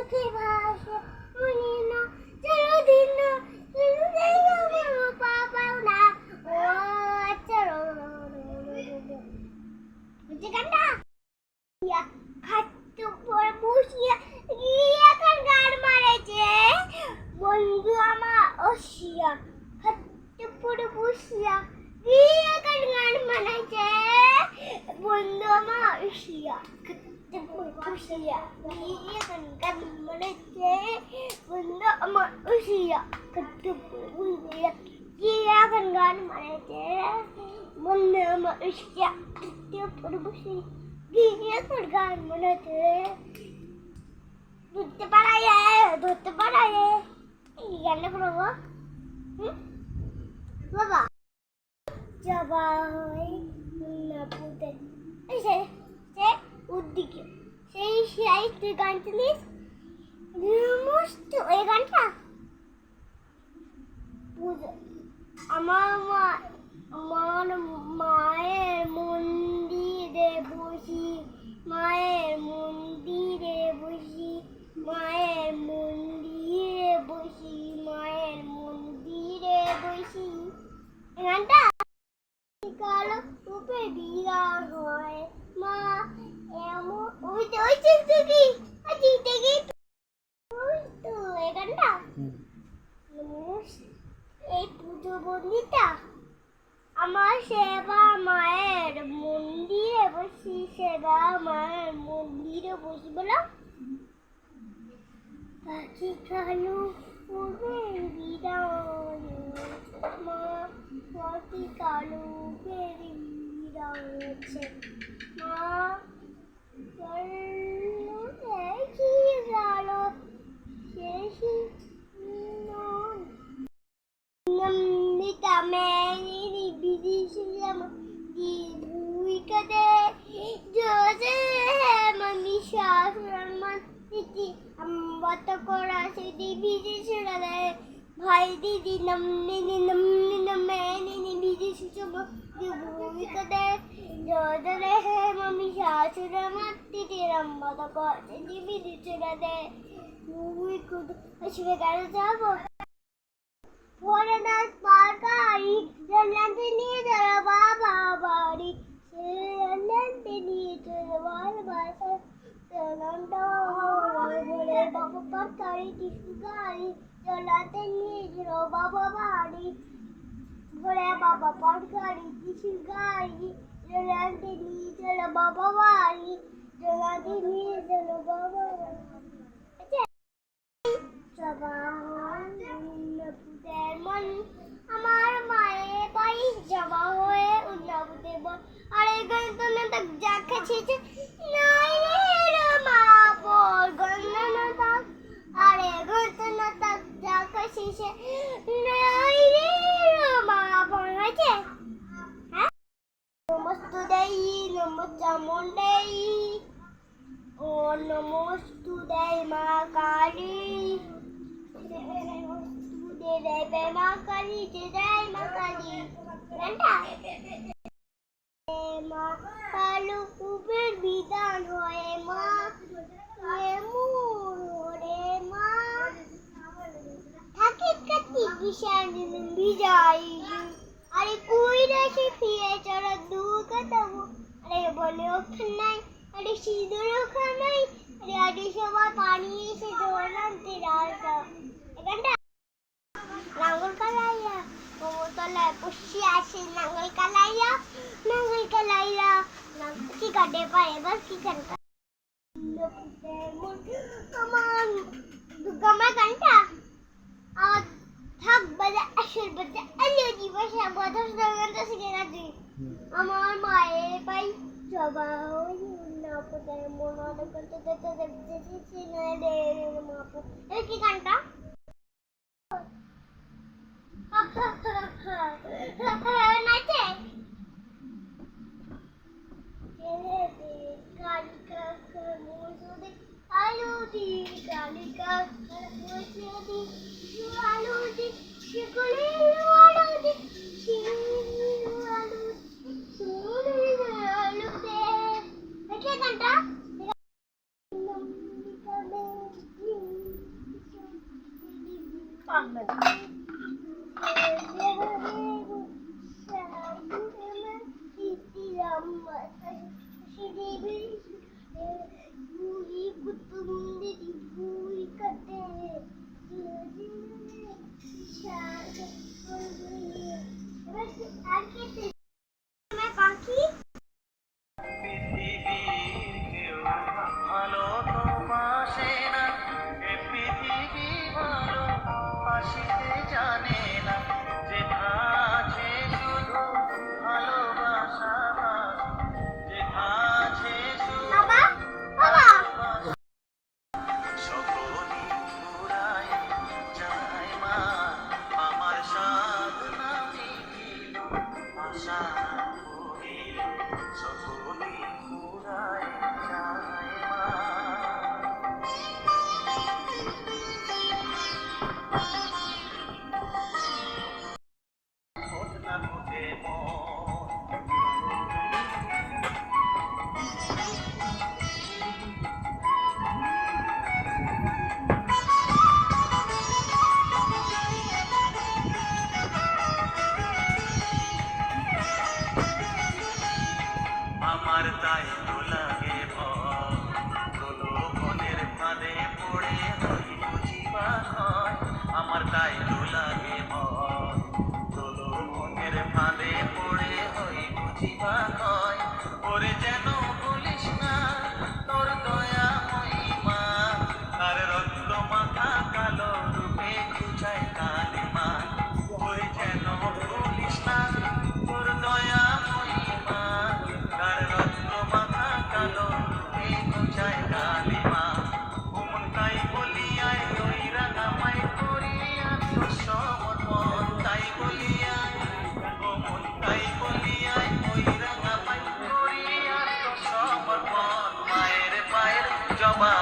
চোখে ভাসে মনে না চলো দিন না চলো যাই আমার পাপাও না ও আচ্ছা বুঝে গানটা ইয়া খাট্ট পর বসিয়া ইয়া কান গান মারেছে বন্ধু আমার ওসিয়া খাট্ট পর বসিয়া ইয়া কান গান মারেছে বন্ধু আমার ওসিয়া Usia, dia kan mereka benda amat usia ketemu dia kan mereka benda amat usia ketemu dia kan mereka ধরতে পারায় এই গানটা করবো বাবা যাবা হয় না পুতে এই সে উদ্দিকে সেই তুই গান শুনিস মস্ত ওই গানটা আমার মায়ের মন্দিরে বসি মায়ের মন্দিরে বসি মায়ের মন্দিরে বসি মায়ের মন্দিরে বসি গানটা কালো রূপে বিরান হয় মা এমন ওই চিনতে কি ওই তো এই গানটা এই পুজো বন্দিটা আমার সেবা মায়ের মন্দিরে বসি সেবা মায়ের মন্দিরে বসি বলো পাখি কালো উড়ে বিরান মা পাখি কালো বেরি বিরাচ্ছে মা ভাই দিদি নমনি নমনি বিদেশি ভূমিকা দেয় জোদরে হে মমি শাশুড়া মাতি তেরাম বাদা করে দিবি দিচুরা দে মুই কুদ আসবে গাড়ি যাব ফরেনাস পারকাই জানতে নিয়ে যারা বাবা বাড়ি জানতে নিয়ে যারা বাবা জানতে বলে বাবা পারকাই টিসু গাড়ি জানতে নিয়ে যারা বাবা বাড়ি বলে বাবা পারকাই টিসু গাড়ি জলাতে নিয়ে চলো বাবা বাড়ি জলাতে নিয়ে চলো বাবা মন আমার মায়ের বাড়ি যাওয়া হয়ে উন্নবদের বল আর এই গান তো না তাক যা খেয়েছে নাই রে মা বল গন্না তাক আর এই গান তো না তাক যা খেয়েছে নাই রে মা বল হয়েছে Namastuday, Namachamunday, Oh Namastuday, Makali, Namastuday, Makali, Jai Makali, Ganda. Ma, kalu kuber bidan hoye ma, yemur hore ma. Thakit kati kishan bijai. अरे कोई राशि फिरे चढ़ा दूर का तब अरे बोले ओखन नहीं अरे सीधर ओखन नहीं अरे आधे शवार पानी से जोड़ना तेरा सा घंटा नांगल का लाया वो तो ले पुष्टि ऐसे नांगल का लाया की काटे पाए बस की करता कमान दुकान घंटा और থাক বাজে আসল বাজে আলো দিবসে বদস দরগানটা শিখে গেছি আমার মায়ের পাই জবা হই না কোথায় মনে করতে দেখতে দেখতে চিনে রে মাপু এই কি গানটা নাচে কালিকা মুসুদি আলু দি কালিকা মুসুদি আলু দি শিকলি আলু দি আলু সুলি আলু দে দেখে গানটা পাখি ভালো তো বাসে না এ পৃথিবী ভালো বাসিতে জানে না যেথা আছে শুধু ভালোবাসা যেথা আছে শুধু বাবা বাবা সকলি ঘুরায় যায় মা আমার সাধ না মিটিল আশা করিল সকলি ঘুরায় যায় মা ঘটনা ঘটে আমার তাই তো লাগে প্রলোভনের ফাঁদে পড়ে হই বুঝিবা হয় আমার তাই তো লাগে প্রলোভনের ফাঁদে পড়ে হই বুঝিবা হয় ওরে যেন বলিস না তোর দয়া মহিমা তার রক্ত মাথা কালো রূপে খুঁজায় কালিমা ওরে যেন বলিস না তোর দয়া মহিমা তার রক্ত মাথা কালো রূপে খুঁজায় কালিমা ওমন তাই বলিয়ায় ওই রাঙামাই করিয়া তোর সমর্পণ তাই বলিয়ায় ওমন তাই বলিয়ায় ওই রাঙামাই করিয়া তোর সমর্পণ মায়ের পায়ের জবা